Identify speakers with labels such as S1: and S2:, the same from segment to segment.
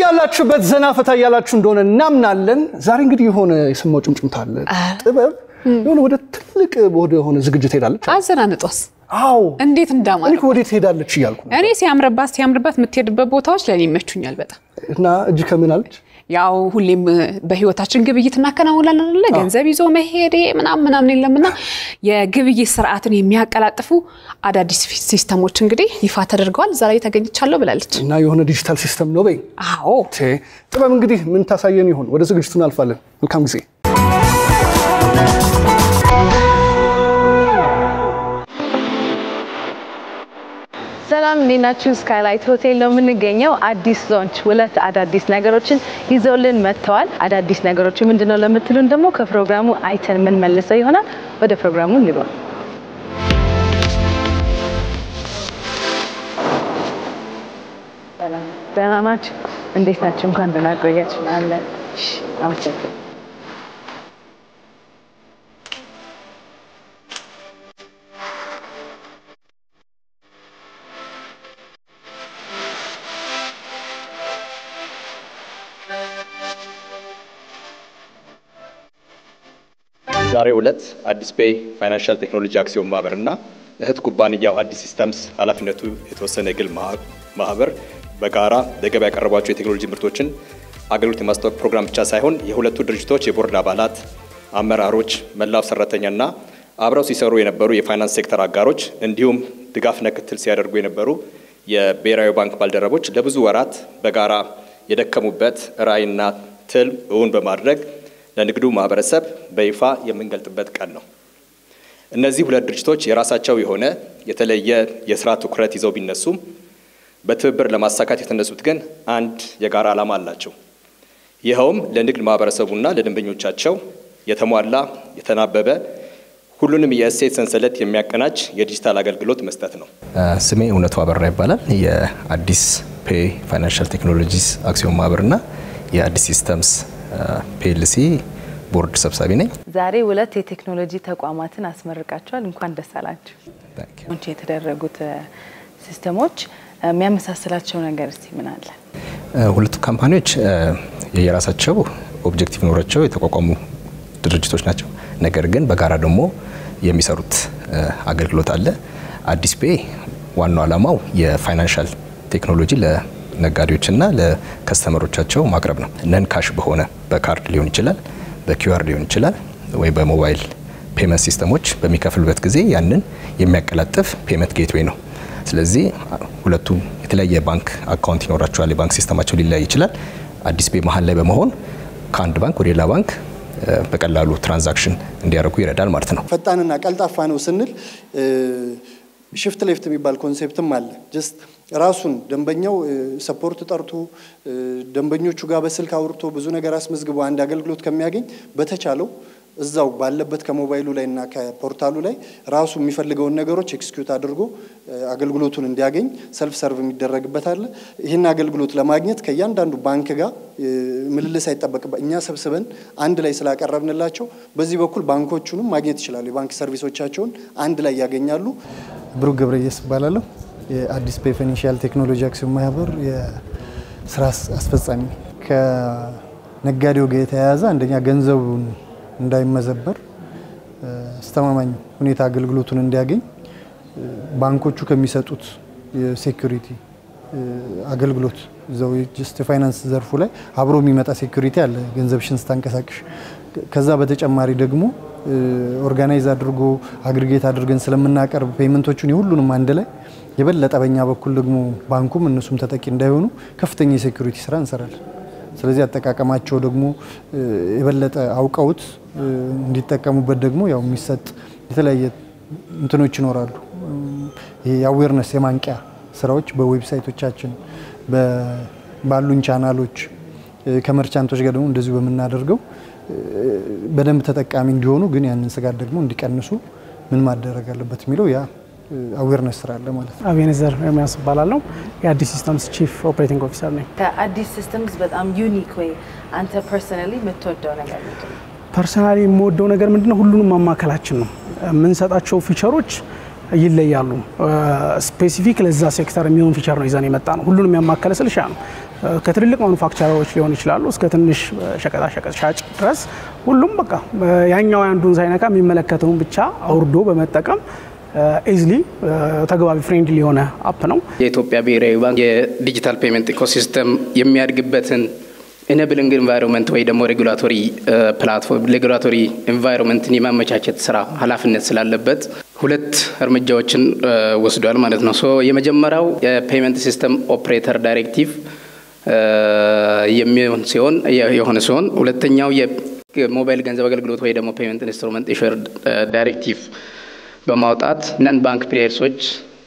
S1: በያላችሁበት ዘና ፈታ ያላችሁ እንደሆነ እናምናለን ዛሬ እንግዲህ የሆነ የሰማው ጭምጭምታ አለ ጥበብ የሆነ ወደ ትልቅ ሆነ ዝግጅት ሄዳለች
S2: አዘናንጦስ
S1: አው
S2: እንዴት እንዳማረ
S1: እኔ ወዴት ሄዳለች ይያልኩ
S2: እኔ ሲያምርባት ምትሄድበት ቦታዎች ለኔ ይመቹኛል በጣም
S1: እና እጅ ከመናልች
S2: ያው ሁሌም በህይወታችን ግብይትና ከናውላለን ለገንዘብ ይዞ መሄድ ምናምን የለምና የግብይት ስርዓትን የሚያቀላጥፉ አዳዲስ ሲስተሞች እንግዲህ ይፋ ተደርገዋል ዛሬ ተገኝቻለሁ ብላለች
S1: እና የሆነ ዲጂታል ሲስተም ነው በይ
S2: አዎ
S1: ጥበብ እንግዲህ ምን ታሳየን ይሆን ወደ ዝግጅቱን አልፋለን መልካም ጊዜ
S3: ሰላም ኒናቹ ስካይላይት ሆቴል ነው የምንገኘው አዲስ ሎንች ሁለት አዳዲስ ነገሮችን ይዘውልን መጥተዋል አዳዲስ ነገሮች ምንድነው ለምትሉን ደግሞ ከፕሮግራሙ አይተን ምን መልሰው ይሆናል ወደ ፕሮግራሙ እንግባ ሰላም ናችሁ እንዴት ናችሁ እንኳን ደህና ቆያችሁ አለ አመሰግናለሁ
S4: ዛሬ ሁለት አዲስ ፔይ ፋይናንሻል ቴክኖሎጂ አክሲዮን ማህበርና እህት ኩባንያው አዲስ ሲስተምስ ኃላፊነቱ የተወሰነ ግል ማህበር በጋራ ለገበያ ያቀረቧቸው የቴክኖሎጂ ምርቶችን አገልግሎት የማስተዋወቅ ፕሮግራም ብቻ ሳይሆን የሁለቱ ድርጅቶች የቦርድ አባላት አመራሮች መላው ሰራተኛና አብረው ሲሰሩ የነበሩ የፋይናንስ ሴክተር አጋሮች እንዲሁም ድጋፍና ክትትል ሲያደርጉ የነበሩ የብሔራዊ ባንክ ባልደረቦች ለብዙ ወራት በጋራ የደከሙበት ራዕይና ትልም እውን በማድረግ ለንግዱ ማህበረሰብ በይፋ የምንገልጥበት ቀን ነው። እነዚህ ሁለት ድርጅቶች የራሳቸው የሆነ የተለየ የሥራ ትኩረት ይዘው ቢነሱም በትብብር ለማሳካት የተነሱት ግን አንድ የጋራ ዓላማ አላቸው። ይኸውም ለንግድ ማህበረሰቡና ለደንበኞቻቸው የተሟላ የተናበበ ሁሉንም የእሴት ሰንሰለት የሚያቀናጅ የዲጂታል አገልግሎት መስጠት ነው።
S5: ስሜ እውነቱ አበራ ይባላል። የአዲስ ፔይ ፋይናንሻል ቴክኖሎጂስ አክሲዮን ማህበርና የአዲስ ሲስተምስ ፒኤልሲ ቦርድ ሰብሳቢ ነኝ።
S3: ዛሬ ሁለት የቴክኖሎጂ ተቋማትን አስመርቃቸዋል እንኳን ደስ አላችሁ። ወንጭ የተደረጉት ሲስተሞች የሚያመሳስላቸው ነገር እስቲ ምን አለ?
S5: ሁለቱ ካምፓኒዎች የራሳቸው ኦብጀክቲቭ ኖራቸው የተቋቋሙ ድርጅቶች ናቸው። ነገር ግን በጋራ ደግሞ የሚሰሩት አገልግሎት አለ። አዲስ ፔይ ዋናው ዓላማው የፋይናንሻል ቴክኖሎጂ ነጋዴዎችና ለከስተመሮቻቸው ማቅረብ ነው። ነን ካሽ በሆነ በካርድ ሊሆን ይችላል በኪውአር ሊሆን ይችላል ወይ በሞባይል ፔመንት ሲስተሞች በሚከፍሉበት ጊዜ ያንን የሚያቀላጥፍ ፔመንት ጌትዌይ ነው። ስለዚህ ሁለቱ የተለያየ ባንክ አካውንት ይኖራቸዋል የባንክ ሲስተማቸው ሊለያይ ይችላል። አዲስ ፔይ መሃል ላይ በመሆን ከአንድ ባንክ ወደ ሌላ ባንክ በቀላሉ ትራንዛክሽን እንዲያደርጉ ይረዳል ማለት ነው።
S6: ፈጣንና ቀልጣፋ ነው ስንል ሽፍት ሌፍት የሚባል ኮንሴፕትም አለ ጀስት ራሱን ደንበኛው ሰፖርት ጠርቶ ደንበኞቹ ጋር በስልክ አውርቶ ብዙ ነገር አስመዝግቦ አንድ አገልግሎት ከሚያገኝ በተቻለው እዛው ባለበት ከሞባይሉ ላይና ከፖርታሉ ላይ ራሱ የሚፈልገውን ነገሮች ኤክስኪዩት አድርጎ አገልግሎቱን እንዲያገኝ ሰልፍ ሰርቭ የሚደረግበት አለ። ይሄን አገልግሎት ለማግኘት ከያንዳንዱ ባንክ ጋር ምልልስ አይጠበቅበት እኛ ሰብስበን አንድ ላይ ስላቀረብንላቸው በዚህ በኩል ባንኮቹንም ማግኘት ይችላሉ። የባንክ ሰርቪሶቻቸውን አንድ ላይ ያገኛሉ።
S7: ብሩክ ገብረየስ ይባላል። የአዲስ ፔይ ፋይናንሻል ቴክኖሎጂ አክሲዮን ማህበር የስራ አስፈጻሚ ከነጋዴው ጋር የተያያዘ አንደኛ ገንዘቡን እንዳይመዘበር አስተማማኝ ሁኔታ አገልግሎቱን እንዲያገኝ ባንኮቹ ከሚሰጡት የሴኩሪቲ አገልግሎት ዘው ጀስት ፋይናንስ ዘርፉ ላይ አብሮ የሚመጣ ሴኩሪቲ አለ ገንዘብሽን ስታንቀሳቅሽ ከዛ በተጨማሪ ደግሞ ኦርጋናይዝ አድርጎ አግሪጌት አድርገን ስለምናቀርብ ፔመንቶቹን ሁሉንም አንድ ላይ የበለጠ በእኛ በኩል ደግሞ ባንኩም እነሱም ተጠቂ እንዳይሆኑ ከፍተኛ የሴኩሪቲ ስራ እንሰራለን። ስለዚህ አጠቃቀማቸው ደግሞ የበለጠ አውቀውት እንዲጠቀሙበት ደግሞ ያው የሚሰጥ የተለያየ እንትኖች ይኖራሉ። የአዌርነስ የማንቂያ ስራዎች በዌብሳይቶቻችን ባሉን ቻናሎች ከመርቻንቶች ጋር ደግሞ እንደዚሁ በመናደርገው በደንብ ተጠቃሚ እንዲሆኑ ግን ያንን ስጋት ደግሞ እንዲቀንሱ ምን ማደረግ አለበት የሚለው ያ አዌርነስ ስራ አለ ማለት ነው።
S8: አቤኔዘር ኤርሚያስ ይባላል የአዲስ ሲስተምስ ቺፍ ኦፕሬቲንግ ኦፊሰር ነኝ።
S3: ከአዲስ ሲስተምስ በጣም ዩኒክ ወይ አንተ ፐርሰናሊ የምትወደው ነገር ምንድነው?
S8: ፐርሰናሊ የምወደው ነገር ምንድነው ሁሉንም ማማከላችን ነው። የምንሰጣቸው ፊቸሮች ይለያሉ። ስፔሲፊክ ለዛ ሴክተር የሚሆን ፊቸር ነው ይዘን የመጣ ነው። ሁሉንም ያማከለ ስልሻ ነው። ከትልልቅ ማኑፋክቸሮች ሊሆን ይችላሉ እስከ ትንሽ ሸቀጣ ሸቀጥ ሻጭ ድረስ ሁሉም በቃ ያኛው አንዱን ሳይነካ የሚመለከተውን ብቻ አውርዶ በመጠቀም ኢዝሊ ተግባቢ ፍሬንድሊ የሆነ አፕ ነው።
S9: የኢትዮጵያ ብሔራዊ ባንክ የዲጂታል ፔመንት ኢኮሲስተም የሚያድግበትን ኢኔብሊንግ ኢንቫይሮንመንት ወይ ደግሞ ሬጉላቶሪ ፕላትፎርም ሬጉላቶሪ ኢንቫይሮንመንትን የማመቻቸት ስራ ኃላፊነት ስላለበት ሁለት እርምጃዎችን ወስዷል ማለት ነው። ሶ የመጀመሪያው የፔመንት ሲስተም ኦፕሬተር ዳይሬክቲቭ የሆነ ሲሆን ሁለተኛው የሞባይል ገንዘብ አገልግሎት ወይ ደግሞ ፔመንት ኢንስትሩመንት ኢሹር ዳይሬክቲቭ በማውጣት ነን ባንክ ፕሌየርሶች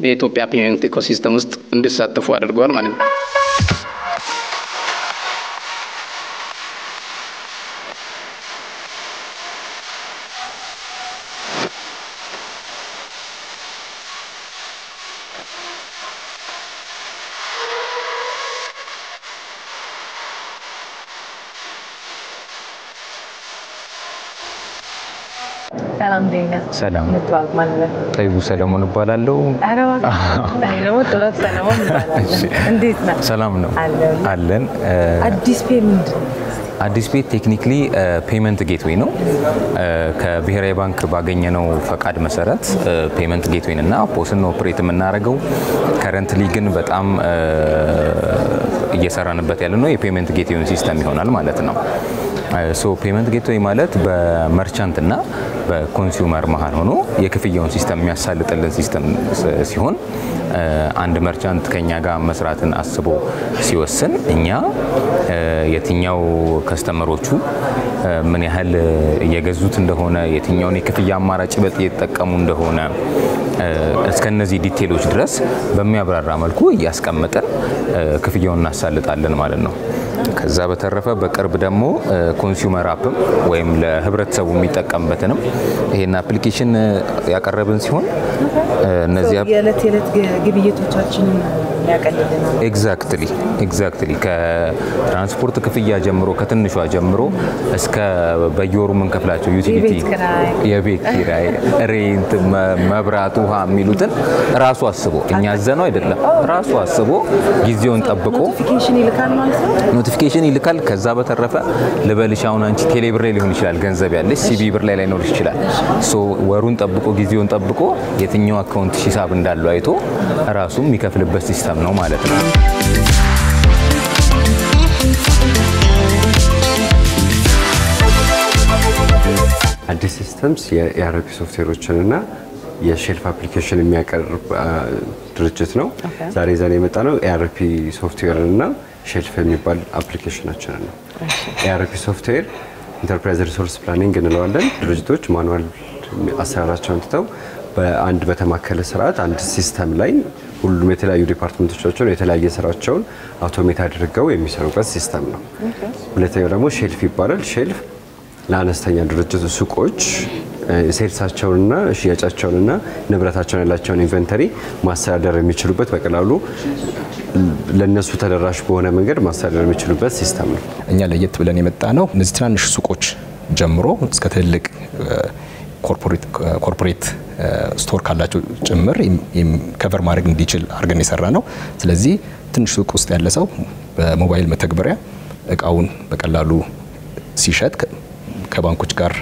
S9: የኢትዮጵያ ፔመንት ኢኮሲስተም ውስጥ እንዲሳተፉ አድርጓል ማለት ነው።
S3: ሰላም ዴና
S10: ሰላም
S3: ነጥባል ማለት
S10: ጠይቡ ሰለሞን እባላለሁ።
S3: አረባ ነው ጥላት ሰለሞን እባላለሁ። እንዴት ነህ?
S10: ሰላም ነው አለን።
S3: አዲስ ፔ ምንድነው?
S10: አዲስ ፔ ቴክኒካሊ ፔመንት ጌትዌይ ነው። ከብሔራዊ ባንክ ባገኘነው ፈቃድ መሰረት ፔመንት ጌትዌይን እና ፖስን ኦፕሬት የምናደርገው ከረንትሊ ግን በጣም እየሰራንበት ያለ ነው የፔመንት ጌትዌይን ሲስተም ይሆናል ማለት ነው። ሶ ፔመንት ጌትዌይ ማለት በመርቻንት እና በኮንሱመር መሃል ሆኖ የክፍያውን ሲስተም የሚያሳልጥልን ሲስተም ሲሆን አንድ መርቻንት ከኛ ጋር መስራትን አስቦ ሲወስን እኛ የትኛው ከስተመሮቹ ምን ያህል እየገዙት እንደሆነ የትኛውን የክፍያ አማራጭ በጥ እየተጠቀሙ እንደሆነ እስከነዚህ ዲቴሎች ድረስ በሚያብራራ መልኩ እያስቀመጠን ክፍያውን እናሳልጣለን ማለት ነው። ከዛ በተረፈ በቅርብ ደግሞ ኮንሱመር አፕም ወይም ለህብረተሰቡ የሚጠቀምበትንም ይሄን አፕሊኬሽን ያቀረብን ሲሆን እነዚህ
S3: የዕለት ግብይቶቻችንን ያቀልልናል።
S10: ኤግዛክትሊ ከትራንስፖርት ክፍያ ጀምሮ ከትንሿ ጀምሮ እስከ በየወሩ የምንከፍላቸው ዩቲሊቲ የቤት ኪራይ፣ ሬንት፣ መብራት፣ ውሃ የሚሉትን ራሱ አስቦ እኛ ዘነው አይደለም ራሱ አስቦ ጊዜውን ጠብቆ ኖቲፊኬሽን ይልካል። ከዛ በተረፈ ልበልሽ አሁን አንቺ ቴሌብር ላይ ሊሆን ይችላል ገንዘብ ያለሽ ሲቢ ብር ላይ ላይኖር ይችላል። ሶ ወሩን ጠብቆ ጊዜውን ጠብቆ የትኛው አካውንት ሂሳብ እንዳለው አይቶ ራሱ የሚከፍልበት ሲስተም ነው ማለት ነው።
S11: አዲስ ሲስተምስ የኢአርፒ ሶፍትዌሮችንና የሼልፍ አፕሊኬሽን የሚያቀርብ ድርጅት ነው። ዛሬ የመጣ ነው ኢአርፒ ሶፍትዌርና ሼልፍ የሚባል አፕሊኬሽናችን ነው። ኢአርፒ ሶፍትዌር ኢንተርፕራይዝ ሪሶርስ ፕላኒንግ እንለዋለን። ድርጅቶች ማኑዋል አሰራራቸውን ትተው በአንድ በተማከለ ስርዓት አንድ ሲስተም ላይ ሁሉም የተለያዩ ዲፓርትመንቶቻቸውን የተለያየ ስራቸውን አውቶሜት አድርገው የሚሰሩበት ሲስተም ነው። ሁለተኛው ደግሞ ሼልፍ ይባላል። ሼልፍ ለአነስተኛ ድርጅት ሱቆች ሴልሳቸውንና ሽያጫቸውንና ንብረታቸውን ያላቸውን ኢንቨንተሪ ማስተዳደር የሚችሉበት በቀላሉ ለነሱ ተደራሽ በሆነ መንገድ ማስተዳደር የሚችሉበት ሲስተም ነው።
S5: እኛ ለየት ብለን የመጣ ነው እነዚህ ትናንሽ ሱቆች ጀምሮ እስከ ትልቅ ኮርፖሬት ስቶር ካላቸው ጭምር ከቨር ማድረግ እንዲችል አድርገን የሰራ ነው። ስለዚህ ትንሽ ሱቅ ውስጥ ያለ ሰው በሞባይል መተግበሪያ እቃውን በቀላሉ ሲሸጥ ከባንኮች ጋር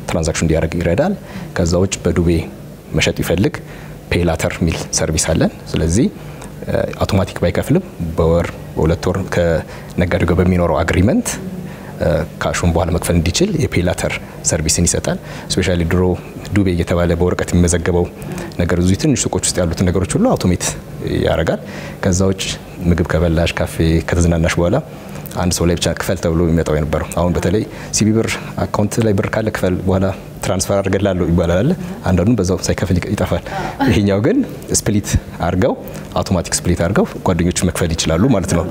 S5: ትራንዛክሽን እንዲያደርግ ይረዳል። ከዛ ውጭ በዱቤ መሸጥ ይፈልግ ፔላተር ሚል ሰርቪስ አለን። ስለዚህ አውቶማቲክ ባይከፍልም በወር በሁለት ወር ከነጋዴው ጋር በሚኖረው አግሪመንት ካሹን በኋላ መክፈል እንዲችል የፔላተር ሰርቪስን ይሰጣል። ስፔሻሊ ድሮ ዱቤ እየተባለ በወረቀት የሚመዘገበው ነገር ብዙ ትንሽ ሱቆች ውስጥ ያሉትን ነገሮች ሁሉ አውቶሜት ያደርጋል። ከዛ ውጭ ምግብ ከበላሽ ካፌ ከተዝናናሽ በኋላ አንድ ሰው ላይ ብቻ ክፈል ተብሎ የሚመጣው የነበረው አሁን በተለይ ሲቢ ብር አካውንት ላይ ብር ካለ ክፈል በኋላ ትራንስፈር አድርገላለው ይባላል። አንዳንዱ በዛው ሳይከፍል ይጠፋል። ይሄኛው ግን ስፕሊት አድርገው አውቶማቲክ ስፕሊት አድርገው ጓደኞቹ መክፈል ይችላሉ ማለት ነው።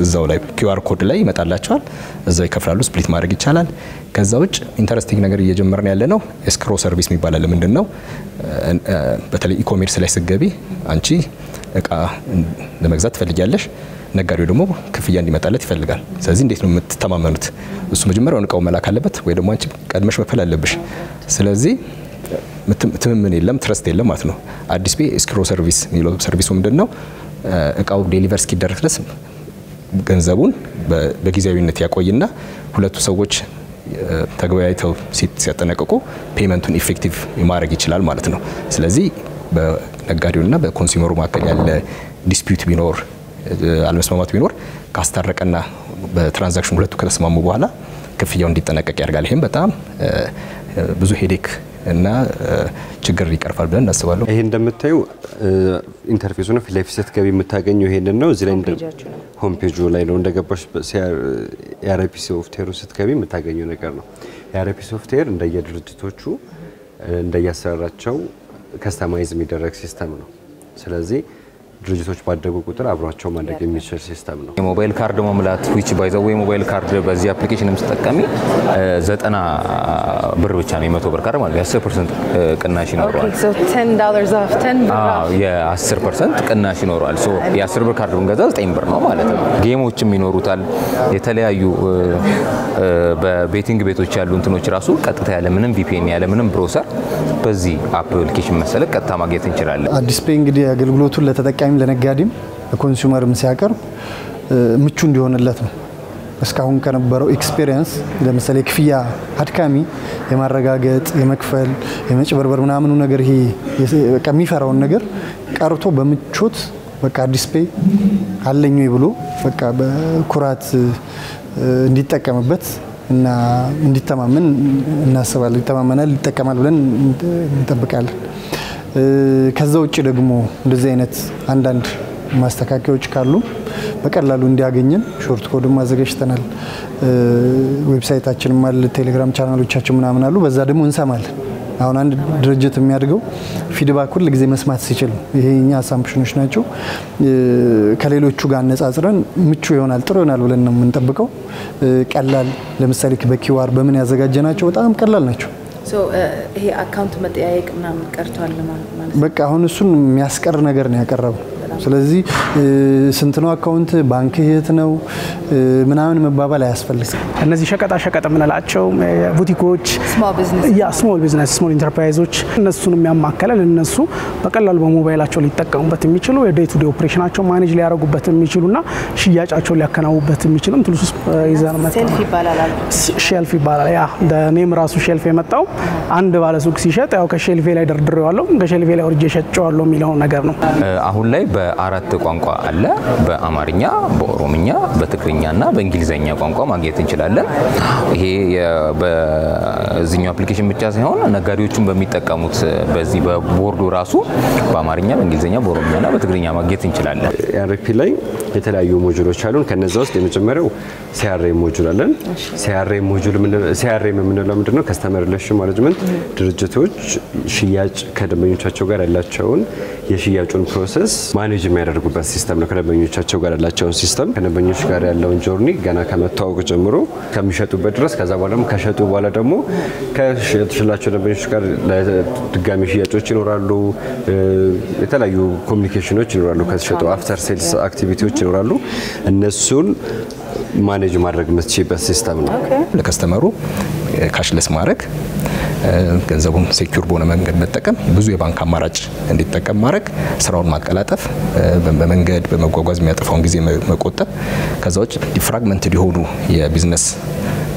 S5: እዛው ላይ ኪውአር ኮድ ላይ ይመጣላቸዋል። እዛው ይከፍላሉ። ስፕሊት ማድረግ ይቻላል። ከዛ ውጭ ኢንተረስቲንግ ነገር እየጀመርን ያለ ነው ኤስክሮ ሰርቪስ የሚባል አለ። ምንድነው? በተለይ ኢኮሜርስ ላይ ስትገቢ አንቺ እቃ ለመግዛት ትፈልጊያለሽ፣ ነጋዴው ደግሞ ክፍያ እንዲመጣለት ይፈልጋል። ስለዚህ እንዴት ነው የምትተማመኑት? እሱ መጀመሪያውን እቃው መላክ አለበት ወይ ደግሞ አንቺ ቀድመሽ መክፈል አለብሽ። ስለዚህ ትምምን የለም፣ ትረስት የለም ማለት ነው። አዲስ ፔ ኤስክሮ ሰርቪስ የሚለው ሰርቪሱ ምንድነው? እቃው ዴሊቨር እስኪደረግ ድረስ ገንዘቡን በጊዜያዊነት ያቆይና ሁለቱ ሰዎች ተግባያይተው ሲያጠናቀቁ ፔመንቱን ኢፌክቲቭ ማድረግ ይችላል ማለት ነው። ስለዚህ በነጋዴውና በኮንሱመሩ መካከል ያለ ዲስፒዩት ቢኖር አለመስማማት ቢኖር ካስታረቀና በትራንዛክሽን ሁለቱ ከተስማሙ በኋላ ክፍያው እንዲጠናቀቅ ያደርጋል። ይሄም በጣም ብዙ ሄዴክ እና ችግር ይቀርፋል ብለን እናስባለን።
S11: ይሄ እንደምታዩ ኢንተርፌሱ ነው። ፊት ለፊት ስትገቢ የምታገኘው ይሄንን ነው። እዚህ ላይ ሆም ፔጁ ላይ ነው እንደገባሽ የአርፒ ሶፍትዌሩ ስትገቢ የምታገኘው ነገር ነው። የአርፒ ሶፍትዌር እንደየድርጅቶቹ እንደያሰራራቸው ከስተማይዝ የሚደረግ ሲስተም ነው። ስለዚህ ድርጅቶች ባደጉ ቁጥር አብሯቸው ማድረግ የሚችል ሲስተም ነው።
S10: የሞባይል ካርድ መሙላት which by the way ሞባይል ካርድ በዚህ አፕሊኬሽንም ተጠቃሚ 90 ብር ብቻ ነው የ100 ብር ካርድ ማለት የ10% ቅናሽ ይኖረዋል።
S3: so $10 off 10 ብር
S10: የ10% ቅናሽ ይኖረዋል። ሶ የ10 ብር ካርድ ብንገዛ 9 ብር ነው ማለት ነው። ጌሞችም ይኖሩታል። የተለያዩ በቤቲንግ ቤቶች ያሉ እንትኖች ራሱ ቀጥታ ያለ ምንም VPN ያለ ምንም ብሮሰር በዚህ አፕሊኬሽን መሰለ ቀጥታ ማግኘት እንችላለን።
S7: አዲስ ፔይ እንግዲህ አገልግሎቱን ለተጠቃሚ ለነጋዴም ለኮንሱመርም ሲያቀርብ ምቹ እንዲሆንለት ነው። እስካሁን ከነበረው ኤክስፒሪየንስ ለምሳሌ ክፍያ አድካሚ የማረጋገጥ የመክፈል የመጭበርበር ምናምኑ ነገር ይሄ በቃ የሚፈራውን ነገር ቀርቶ በምቾት በቃ አዲስ ፔይ አለኝ ብሎ በቃ በኩራት እንዲጠቀምበት እና እንዲተማመን እናስባለን። ይተማመናል፣ ይጠቀማል ብለን እንጠብቃለን። ከዛ ውጪ ደግሞ እንደዚህ አይነት አንዳንድ ማስተካከያዎች ካሉ በቀላሉ እንዲያገኘን ሾርት ኮድም አዘጋጅተናል። ዌብሳይታችንም አለ፣ ቴሌግራም ቻናሎቻችን ምናምን አሉ። በዛ ደግሞ እንሰማለን። አሁን አንድ ድርጅት የሚያድገው ፊድባክ ሁሉ ጊዜ መስማት ሲችል ይሄኛ አሳምፕሽኖች ናቸው። ከሌሎቹ ጋር አነጻጽረን ምቹ ይሆናል ጥሩ ይሆናል ብለን ነው የምንጠብቀው። ቀላል ለምሳሌ በኪዋር በምን ያዘጋጀናቸው በጣም ቀላል ናቸው።
S3: ይሄ አካውንት መጠያየቅ ምናምን ቀርቷል ማለት
S7: በቃ አሁን እሱን የሚያስቀር ነገር ነው ያቀረበው። ስለዚህ ስንት ነው አካውንት ባንክ የት ነው ምናምን መባባል አያስፈልግም።
S8: እነዚህ ሸቀጣ ሸቀጥ ምንላቸው ቡቲኮች ስሞል ቢዝነስ ስሞል ኢንተርፕራይዞች እነሱን የሚያማከለ ለነሱ በቀላሉ በሞባይላቸው ሊጠቀሙበት የሚችሉ የዴይ ቱ ዴይ ኦፕሬሽናቸው ማኔጅ ሊያደርጉበት የሚችሉና ሽያጫቸው ሊያከናውቡበት የሚችሉ እንትሉስ ይዘን መጣ። ሼልፍ ይባላል። ያ ኔም ራሱ ሼልፍ የመጣው አንድ ባለሱቅ ሲሸጥ ያው ከሼልፌ ላይ ደርድሬዋለሁ ከሼልፌ ላይ ወርጄ ሸጬዋለሁ የሚለው ነገር ነው።
S10: አሁን ላይ በአራት ቋንቋ አለ። በአማርኛ፣ በኦሮምኛ፣ በትግርኛና በእንግሊዘኛ ቋንቋ ማግኘት እንችላለን። ይሄ በዚህኛው አፕሊኬሽን ብቻ ሳይሆን ነጋዴዎቹን በሚጠቀሙት በዚህ በቦርዱ ራሱ በአማርኛ፣ በእንግሊዘኛ፣ በኦሮምኛና በትግርኛ ማግኘት እንችላለን።
S11: አርፒ ላይ የተለያዩ ሞጁሎች አሉን። ከነዛ ውስጥ የመጀመሪያው ሲአርኤም ሞጁል አለን። ሲአርኤም ሞጁል የምንለው ምንድነው? ከስተመር ሪሌሽን ማኔጅመንት ድርጅቶች ሽያጭ ከደንበኞቻቸው ጋር ያላቸውን የሽያጩን ፕሮሰስ ማኔጅ የሚያደርጉበት ሲስተም ነው። ከደንበኞቻቸው ጋር ያላቸውን ሲስተም ከደንበኞች ጋር ያለውን ጆርኒ ገና ከመተዋወቅ ጀምሮ ከሚሸጡበት ድረስ ከዛ በኋላ ከሸጡ በኋላ ደግሞ ከሽላቸው ደንበኞች ጋር ለድጋሚ ሽያጮች ይኖራሉ። የተለያዩ ኮሚኒኬሽኖች ይኖራሉ። ከሸጡ አፍተር ሴልስ አክቲቪቲዎች ይኖራሉ። እነሱን ማኔጅ ማድረግ የምትችልበት ሲስተም ነው።
S5: ለከስተመሩ ካሽለስ ማድረግ ገንዘቡን ሴኩር በሆነ መንገድ መጠቀም ብዙ የባንክ አማራጭ እንዲጠቀም ማድረግ ስራውን ማቀላጠፍ በመንገድ በመጓጓዝ የሚያጠፋውን ጊዜ መቆጠብ ከዛ ውጭ ዲፍራግመንትድ የሆኑ የቢዝነስ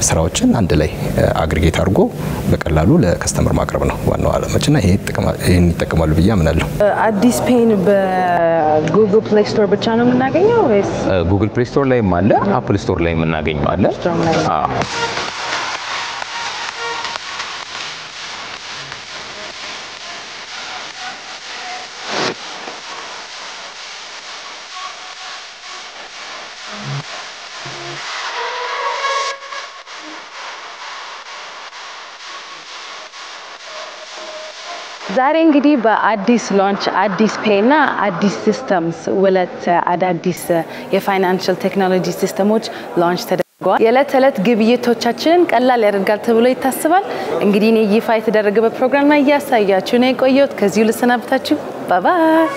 S5: ስራዎችን አንድ ላይ አግሪጌት አድርጎ በቀላሉ ለከስተመር ማቅረብ ነው ዋናው ዓላማችንና ይሄን ይጠቀማሉ ብዬ አምናለሁ።
S3: አዲስ ፔይን በጉግል ፕሌይ ስቶር ብቻ ነው የምናገኘው ወይስ
S10: ጉግል ፕሌይ ስቶር ላይም አለ፣ አፕል ስቶር ላይ የምናገኘው አለ?
S3: ዛሬ እንግዲህ በአዲስ ላንች አዲስ ፔይ እና አዲስ ሲስተምስ ሁለት አዳዲስ የፋይናንሻል ቴክኖሎጂ ሲስተሞች ላንች ተደርገዋል። የዕለት ተዕለት ግብይቶቻችንን ቀላል ያደርጋል ተብሎ ይታሰባል። እንግዲህ እኔ ይፋ የተደረገበት ፕሮግራም ላይ እያሳያችሁ ነው የቆየሁት። ከዚሁ ልሰናብታችሁ። ባይ ባይ።